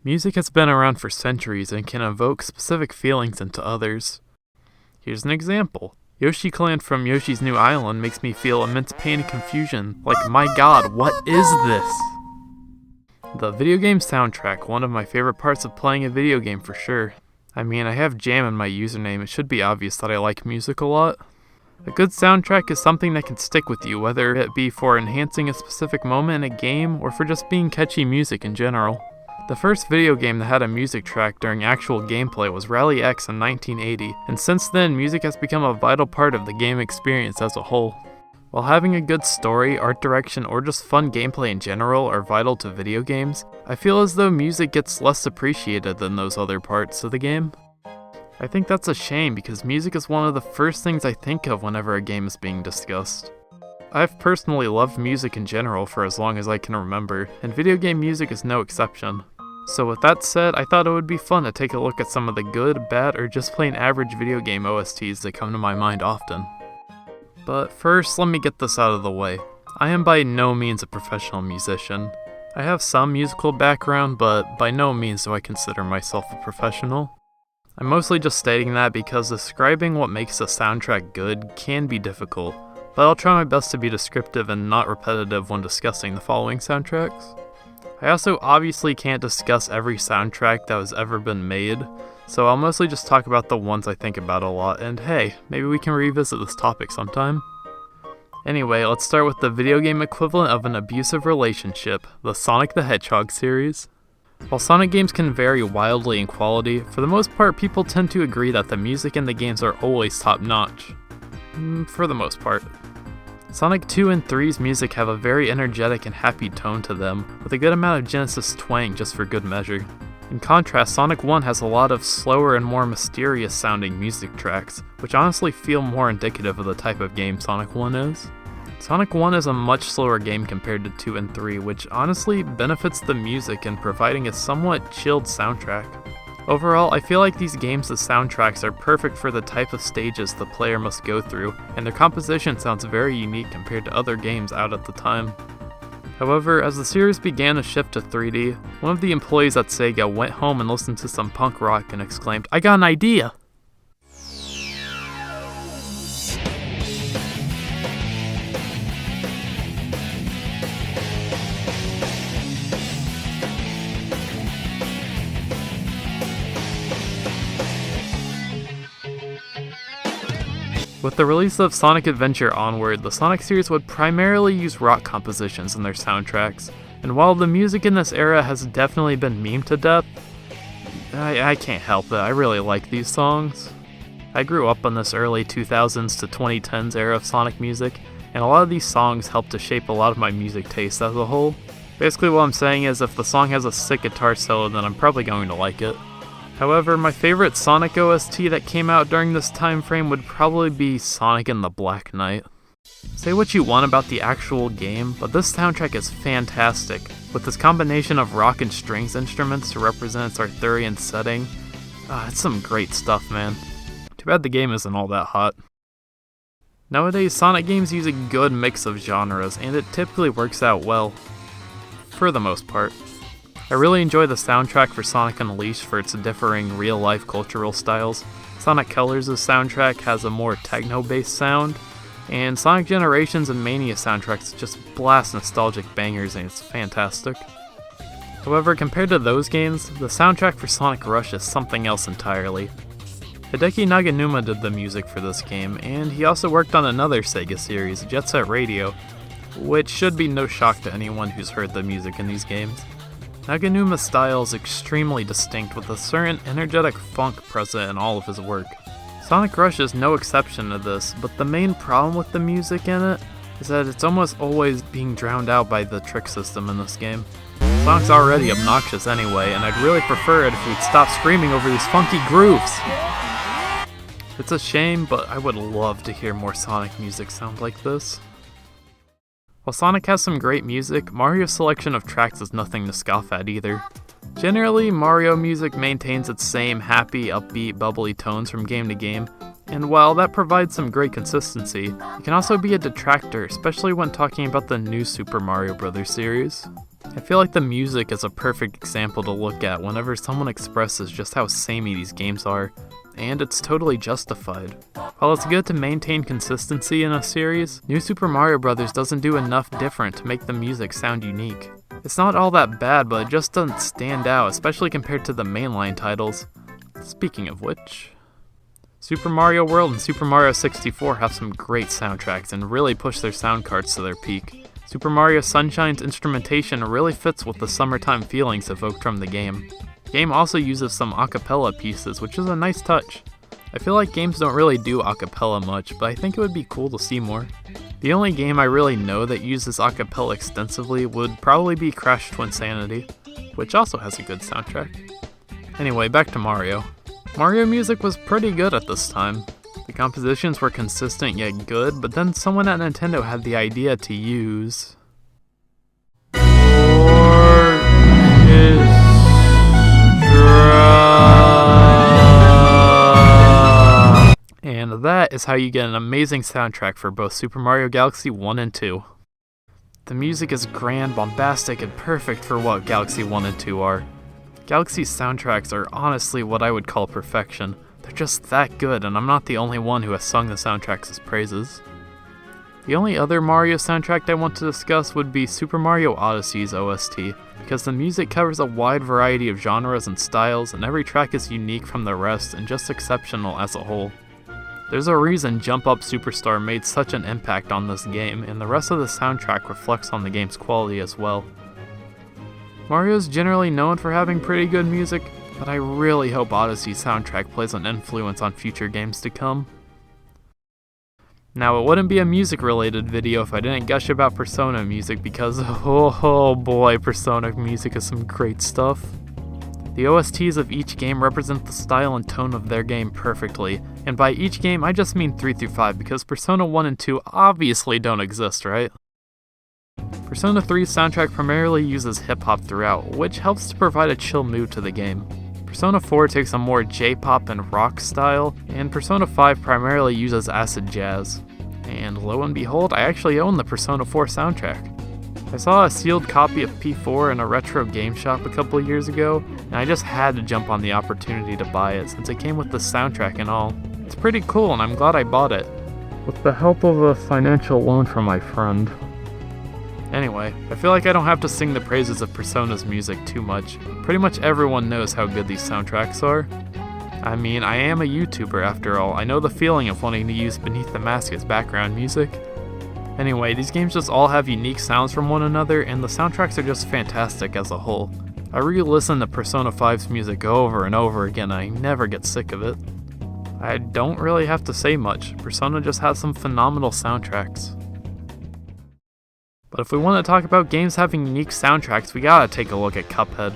Music has been around for centuries and can evoke specific feelings into others. Here's an example. Yoshi Clan from Yoshi's New Island makes me feel immense pain and confusion, like, my god, what is this? The video game soundtrack, one of my favorite parts of playing a video game for sure. I mean, I have Jam in my username, it should be obvious that I like music a lot. A good soundtrack is something that can stick with you, whether it be for enhancing a specific moment in a game or for just being catchy music in general. The first video game that had a music track during actual gameplay was Rally X in 1980, and since then music has become a vital part of the game experience as a whole. While having a good story, art direction, or just fun gameplay in general are vital to video games, I feel as though music gets less appreciated than those other parts of the game. I think that's a shame because music is one of the first things I think of whenever a game is being discussed. I've personally loved music in general for as long as I can remember, and video game music is no exception. So with that said, I thought it would be fun to take a look at some of the good, bad, or just plain average video game OSTs that come to my mind often. But first, let me get this out of the way. I am by no means a professional musician. I have some musical background, but by no means do I consider myself a professional. I'm mostly just stating that because describing what makes a soundtrack good can be difficult, but I'll try my best to be descriptive and not repetitive when discussing the following soundtracks. I also obviously can't discuss every soundtrack that has ever been made, so I'll mostly just talk about the ones I think about a lot, and hey, maybe we can revisit this topic sometime. Anyway, let's start with the video game equivalent of an abusive relationship, the Sonic the Hedgehog series. While Sonic games can vary wildly in quality, for the most part people tend to agree that the music in the games are always top-notch. For the most part. Sonic 2 and 3's music have a very energetic and happy tone to them, with a good amount of Genesis twang just for good measure. In contrast, Sonic 1 has a lot of slower and more mysterious sounding music tracks, which honestly feel more indicative of the type of game Sonic 1 is. Sonic 1 is a much slower game compared to 2 and 3, which honestly benefits the music in providing a somewhat chilled soundtrack. Overall, I feel like these games' soundtracks are perfect for the type of stages the player must go through, and their composition sounds very unique compared to other games out at the time. However, as the series began to shift to 3D, one of the employees at Sega went home and listened to some punk rock and exclaimed, "I got an idea!" With the release of Sonic Adventure onward, the Sonic series would primarily use rock compositions in their soundtracks, and while the music in this era has definitely been memed to death, I can't help it, I really like these songs. I grew up in this early 2000s to 2010s era of Sonic music, and a lot of these songs helped to shape a lot of my music taste as a whole. Basically what I'm saying is if the song has a sick guitar solo, then I'm probably going to like it. However, my favorite Sonic OST that came out during this time frame would probably be Sonic and the Black Knight. Say what you want about the actual game, but this soundtrack is fantastic, with this combination of rock and strings instruments to represent its Arthurian setting. It's some great stuff, man. Too bad the game isn't all that hot. Nowadays, Sonic games use a good mix of genres, and it typically works out well. For the most part. I really enjoy the soundtrack for Sonic Unleashed for its differing real-life cultural styles. Sonic Colors' soundtrack has a more techno-based sound, and Sonic Generations and Mania soundtracks just blast nostalgic bangers and it's fantastic. However, compared to those games, the soundtrack for Sonic Rush is something else entirely. Hideki Naganuma did the music for this game, and he also worked on another Sega series, Jet Set Radio, which should be no shock to anyone who's heard the music in these games. Naganuma's style is extremely distinct with a certain energetic funk present in all of his work. Sonic Rush is no exception to this, but the main problem with the music in it is that it's almost always being drowned out by the trick system in this game. The song's already obnoxious anyway, and I'd really prefer it if we'd stop screaming over these funky grooves. It's a shame, but I would love to hear more Sonic music sound like this. While Sonic has some great music, Mario's selection of tracks is nothing to scoff at either. Generally, Mario music maintains its same happy, upbeat, bubbly tones from game to game, and while that provides some great consistency, it can also be a detractor, especially when talking about the new Super Mario Bros. Series. I feel like the music is a perfect example to look at whenever someone expresses just how samey these games are, and it's totally justified. While it's good to maintain consistency in a series, New Super Mario Bros. Doesn't do enough different to make the music sound unique. It's not all that bad, but it just doesn't stand out, especially compared to the mainline titles. Speaking of which, Super Mario World and Super Mario 64 have some great soundtracks and really push their sound cards to their peak. Super Mario Sunshine's instrumentation really fits with the summertime feelings evoked from the game. The game also uses some a cappella pieces, which is a nice touch. I feel like games don't really do a cappella much, but I think it would be cool to see more. The only game I really know that uses a cappella extensively would probably be Crash Twinsanity, which also has a good soundtrack. Anyway, back to Mario. Mario music was pretty good at this time. The compositions were consistent yet good, but then someone at Nintendo had the idea to use and that is how you get an amazing soundtrack for both Super Mario Galaxy 1 and 2. The music is grand, bombastic, and perfect for what Galaxy 1 and 2 are. Galaxy's soundtracks are honestly what I would call perfection. They're just that good, and I'm not the only one who has sung the soundtracks as praises. The only other Mario soundtrack I want to discuss would be Super Mario Odyssey's OST, because the music covers a wide variety of genres and styles, and every track is unique from the rest and just exceptional as a whole. There's a reason Jump Up Superstar made such an impact on this game, and the rest of the soundtrack reflects on the game's quality as well. Mario's generally known for having pretty good music, but I really hope Odyssey's soundtrack plays an influence on future games to come. Now, it wouldn't be a music-related video if I didn't gush about Persona music because, oh boy, Persona music is some great stuff. The OSTs of each game represent the style and tone of their game perfectly, and by each game I just mean 3 through 5 because Persona 1 and 2 obviously don't exist, right? Persona 3's soundtrack primarily uses hip-hop throughout, which helps to provide a chill mood to the game. Persona 4 takes a more J-pop and rock style, and Persona 5 primarily uses acid jazz. And lo and behold, I actually own the Persona 4 soundtrack. I saw a sealed copy of P4 in a retro game shop a couple years ago, and I just had to jump on the opportunity to buy it since it came with the soundtrack and all. It's pretty cool and I'm glad I bought it, with the help of a financial loan from my friend. Anyway, I feel like I don't have to sing the praises of Persona's music too much. Pretty much everyone knows how good these soundtracks are. I mean, I am a YouTuber after all. I know the feeling of wanting to use Beneath the Mask as background music. Anyway, these games just all have unique sounds from one another, and the soundtracks are just fantastic as a whole. I re-listen to Persona 5's music over and over again, and I never get sick of it. I don't really have to say much. Persona just has some phenomenal soundtracks. But if we want to talk about games having unique soundtracks, we gotta take a look at Cuphead.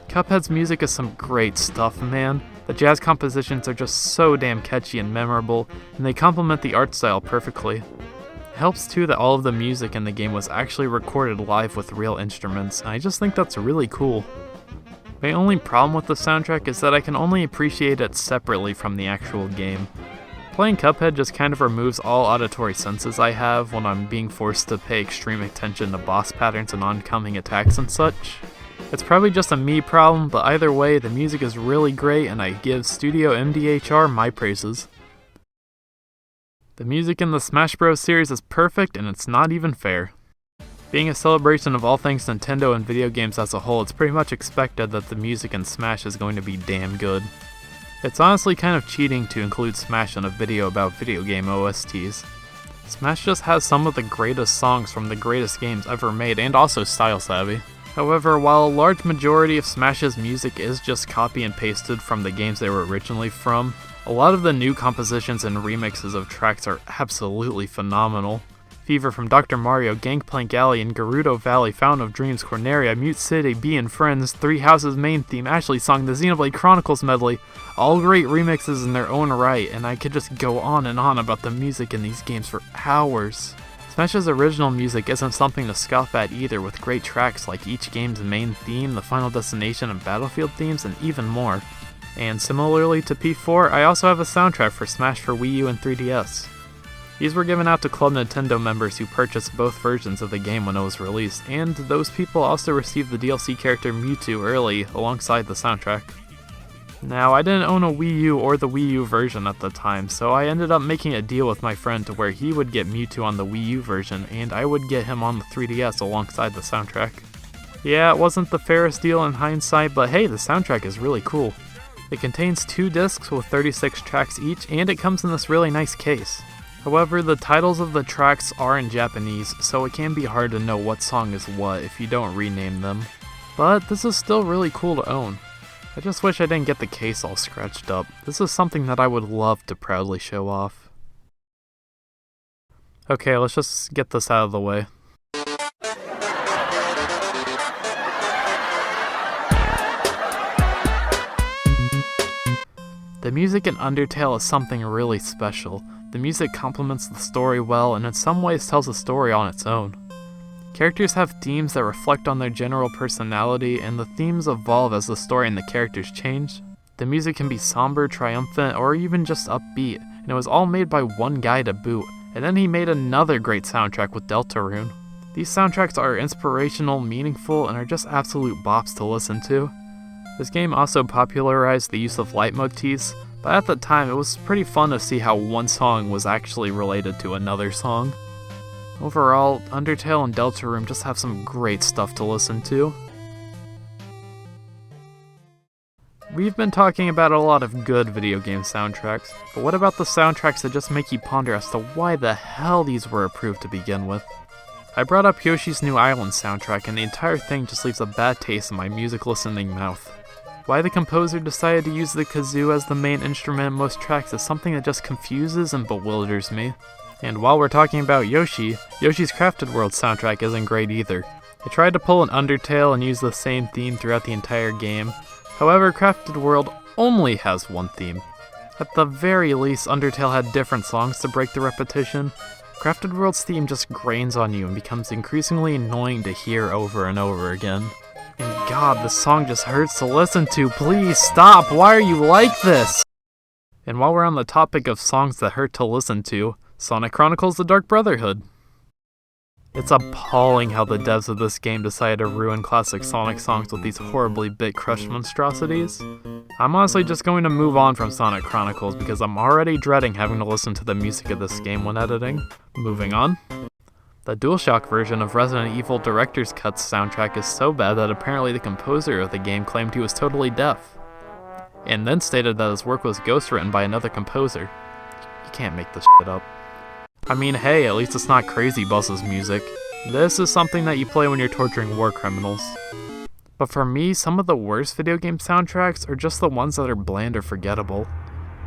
Cuphead's music is some great stuff, man. The jazz compositions are just so damn catchy and memorable, and they complement the art style perfectly. It helps too that all of the music in the game was actually recorded live with real instruments, and I just think that's really cool. My only problem with the soundtrack is that I can only appreciate it separately from the actual game. Playing Cuphead just kind of removes all auditory senses I have when I'm being forced to pay extreme attention to boss patterns and oncoming attacks and such. It's probably just a me problem, but either way, the music is really great and I give Studio MDHR my praises. The music in the Smash Bros. Series is perfect and it's not even fair. Being a celebration of all things Nintendo and video games as a whole, it's pretty much expected that the music in Smash is going to be damn good. It's honestly kind of cheating to include Smash in a video about video game OSTs. Smash just has some of the greatest songs from the greatest games ever made and also style savvy. However, while a large majority of Smash's music is just copy and pasted from the games they were originally from, a lot of the new compositions and remixes of tracks are absolutely phenomenal. Fever from Dr. Mario, Gangplank Galleon, Gerudo Valley, Fountain of Dreams, Corneria, Mute City, Bee and Friends, Three Houses main theme, Ashley's song, the Xenoblade Chronicles medley, all great remixes in their own right, and I could just go on and on about the music in these games for hours. Smash's original music isn't something to scoff at either, with great tracks like each game's main theme, the Final Destination and Battlefield themes, and even more. And similarly to P4, I also have a soundtrack for Smash for Wii U and 3DS. These were given out to Club Nintendo members who purchased both versions of the game when it was released, and those people also received the DLC character Mewtwo early alongside the soundtrack. Now, I didn't own a Wii U or the Wii U version at the time, so I ended up making a deal with my friend to where he would get Mewtwo on the Wii U version, and I would get him on the 3DS alongside the soundtrack. Yeah, it wasn't the fairest deal in hindsight, but hey, the soundtrack is really cool. It contains 2 discs with 36 tracks each, and it comes in this really nice case. However, the titles of the tracks are in Japanese, so it can be hard to know what song is what if you don't rename them. But this is still really cool to own. I just wish I didn't get the case all scratched up. This is something that I would love to proudly show off. Okay, let's just get this out of the way. The music in Undertale is something really special. The music complements the story well and in some ways tells a story on its own. Characters have themes that reflect on their general personality, and the themes evolve as the story and the characters change. The music can be somber, triumphant, or even just upbeat, and it was all made by one guy to boot, and then he made another great soundtrack with Deltarune. These soundtracks are inspirational, meaningful, and are just absolute bops to listen to. This game also popularized the use of leitmotifs, but at the time it was pretty fun to see how one song was actually related to another song. Overall, Undertale and Deltarune just have some great stuff to listen to. We've been talking about a lot of good video game soundtracks, but what about the soundtracks that just make you ponder as to why the hell these were approved to begin with? I brought up Yoshi's New Island soundtrack, and the entire thing just leaves a bad taste in my music listening mouth. Why the composer decided to use the kazoo as the main instrument in most tracks is something that just confuses and bewilders me. And while we're talking about Yoshi, Yoshi's Crafted World soundtrack isn't great either. I tried to pull an Undertale and use the same theme throughout the entire game. However, Crafted World only has one theme. At the very least, Undertale had different songs to break the repetition. Crafted World's theme just grains on you and becomes increasingly annoying to hear over and over again. And God, this song just hurts to listen to. Please stop! Why are you like this? And while we're on the topic of songs that hurt to listen to, Sonic Chronicles: The Dark Brotherhood. It's appalling how the devs of this game decided to ruin classic Sonic songs with these horribly bit-crushed monstrosities. I'm honestly just going to move on from Sonic Chronicles because I'm already dreading having to listen to the music of this game when editing. Moving on. The Dualshock version of Resident Evil Director's Cut's soundtrack is so bad that apparently the composer of the game claimed he was totally deaf, and then stated that his work was ghostwritten by another composer. You can't make this shit up. I mean, hey, at least it's not Crazy Buzz's music. This is something that you play when you're torturing war criminals. But for me, some of the worst video game soundtracks are just the ones that are bland or forgettable.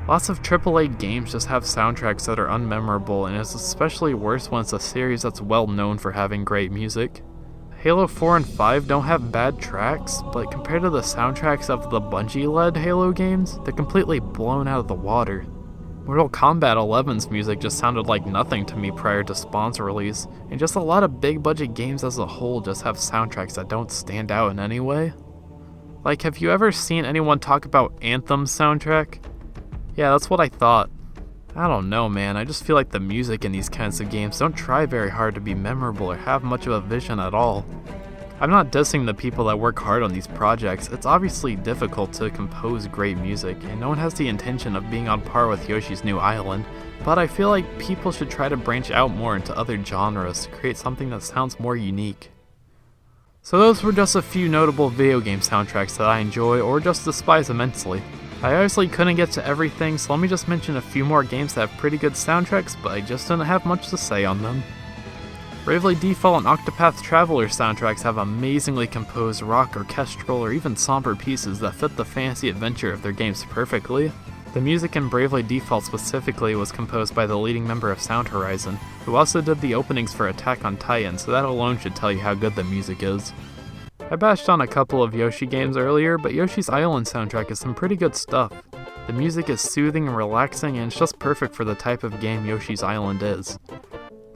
Lots of AAA games just have soundtracks that are unmemorable, and it's especially worse when it's a series that's well known for having great music. Halo 4 and 5 don't have bad tracks, but compared to the soundtracks of the Bungie-led Halo games, they're completely blown out of the water. Mortal Kombat 11's music just sounded like nothing to me prior to Spawn's release, and just a lot of big budget games as a whole just have soundtracks that don't stand out in any way. Like, have you ever seen anyone talk about Anthem's soundtrack? Yeah, that's what I thought. I don't know, man, I just feel like the music in these kinds of games don't try very hard to be memorable or have much of a vision at all. I'm not dissing the people that work hard on these projects. It's obviously difficult to compose great music, and no one has the intention of being on par with Yoshi's New Island, but I feel like people should try to branch out more into other genres to create something that sounds more unique. So those were just a few notable video game soundtracks that I enjoy or just despise immensely. I obviously couldn't get to everything, so let me just mention a few more games that have pretty good soundtracks, but I just didn't have much to say on them. Bravely Default and Octopath Traveler soundtracks have amazingly composed rock, orchestral, or even somber pieces that fit the fantasy adventure of their games perfectly. The music in Bravely Default specifically was composed by the leading member of Sound Horizon, who also did the openings for Attack on Titan, so that alone should tell you how good the music is. I bashed on a couple of Yoshi games earlier, but Yoshi's Island soundtrack is some pretty good stuff. The music is soothing and relaxing, and it's just perfect for the type of game Yoshi's Island is.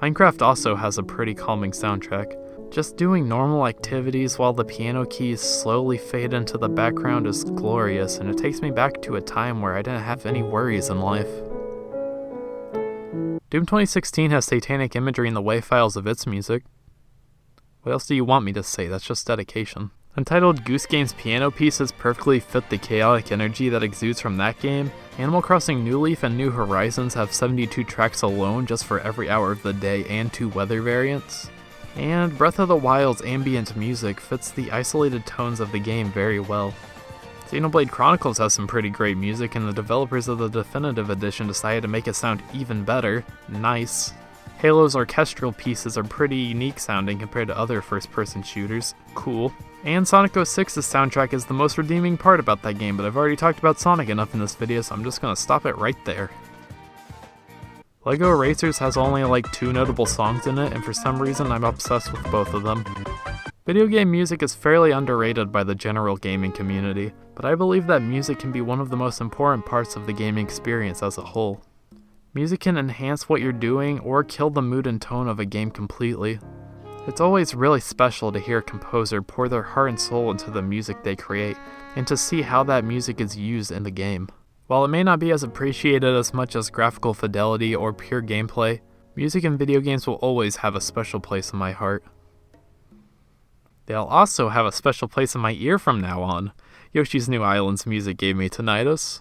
Minecraft also has a pretty calming soundtrack. Just doing normal activities while the piano keys slowly fade into the background is glorious, and it takes me back to a time where I didn't have any worries in life. Doom 2016 has satanic imagery in the WAV files of its music. What else do you want me to say? That's just dedication. Untitled Goose Game's piano pieces perfectly fit the chaotic energy that exudes from that game. Animal Crossing New Leaf and New Horizons have 72 tracks alone just for every hour of the day and 2 weather variants. And Breath of the Wild's ambient music fits the isolated tones of the game very well. Xenoblade Chronicles has some pretty great music, and the developers of the Definitive Edition decided to make it sound even better. Nice. Halo's orchestral pieces are pretty unique sounding compared to other first-person shooters. Cool. And Sonic 06's soundtrack is the most redeeming part about that game, but I've already talked about Sonic enough in this video, so I'm just gonna stop it right there. LEGO Racers has only like 2 notable songs in it, and for some reason I'm obsessed with both of them. Video game music is fairly underrated by the general gaming community, but I believe that music can be one of the most important parts of the gaming experience as a whole. Music can enhance what you're doing or kill the mood and tone of a game completely. It's always really special to hear a composer pour their heart and soul into the music they create, and to see how that music is used in the game. While it may not be as appreciated as much as graphical fidelity or pure gameplay, music in video games will always have a special place in my heart. They'll also have a special place in my ear from now on. Yoshi's New Island's music gave me tinnitus.